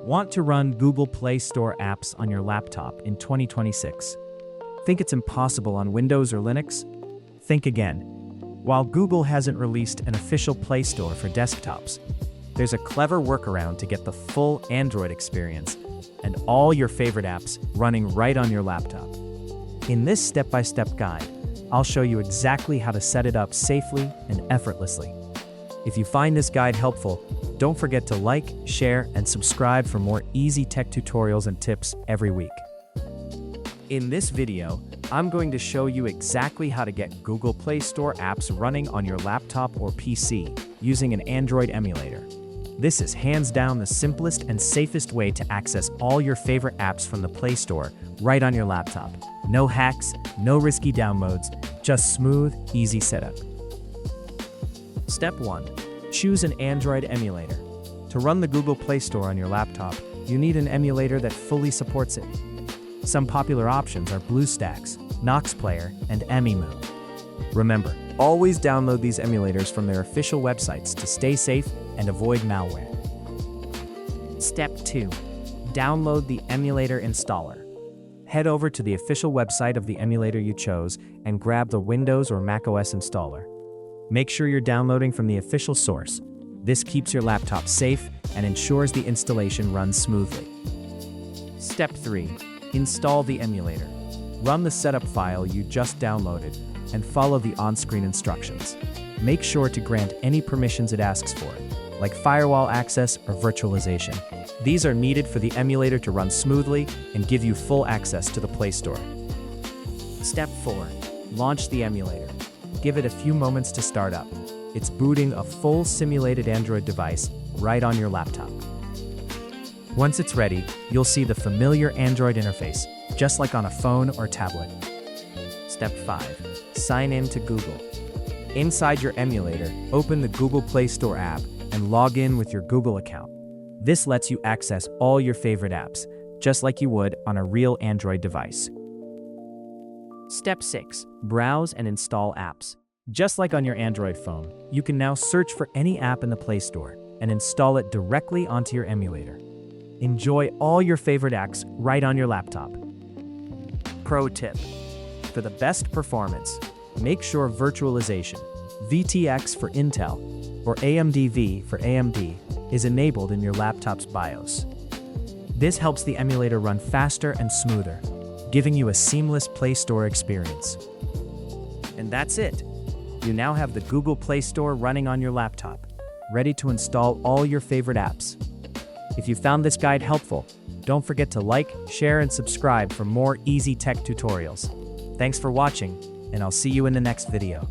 Want to run Google Play Store apps on your laptop in 2026? Think it's impossible on Windows or Linux? Think again. While Google hasn't released an official Play Store for desktops, there's a clever workaround to get the full Android experience and all your favorite apps running right on your laptop. In this step-by-step guide, I'll show you exactly how to set it up safely and effortlessly. If you find this guide helpful, don't forget to like, share, and subscribe for more easy tech tutorials and tips every week. In this video, I'm going to show you exactly how to get Google Play Store apps running on your laptop or PC using an Android emulator. This is hands down the simplest and safest way to access all your favorite apps from the Play Store right on your laptop. No hacks, no risky downloads, just smooth, easy setup. Step 1. Choose an Android emulator. To run the Google Play Store on your laptop, you need an emulator that fully supports it. Some popular options are BlueStacks, Nox Player, and Emu. Remember, always download these emulators from their official websites to stay safe and avoid malware. Step 2. Download the emulator installer. Head over to the official website of the emulator you chose and grab the Windows or macOS installer. Make sure you're downloading from the official source. This keeps your laptop safe and ensures the installation runs smoothly. Step 3. Install the emulator. Run the setup file you just downloaded and follow the on-screen instructions. Make sure to grant any permissions it asks for, like firewall access or virtualization. These are needed for the emulator to run smoothly and give you full access to the Play Store. Step 4. Launch the emulator. Give it a few moments to start up. It's booting a full simulated Android device right on your laptop. Once it's ready, you'll see the familiar Android interface, just like on a phone or tablet. Step 5. Sign in to Google. Inside your emulator, open the Google Play Store app and log in with your Google account. This lets you access all your favorite apps, just like you would on a real Android device. Step 6. Browse and install apps. Just like on your Android phone, you can now search for any app in the Play Store and install it directly onto your emulator. Enjoy all your favorite apps right on your laptop. Pro tip: for the best performance, make sure virtualization, VTX for Intel, or AMD for AMD, is enabled in your laptop's BIOS. This helps the emulator run faster and smoother, giving you a seamless Play Store experience. And that's it. You now have the Google Play Store running on your laptop, ready to install all your favorite apps. If you found this guide helpful, don't forget to like, share, and subscribe for more easy tech tutorials. Thanks for watching, and I'll see you in the next video.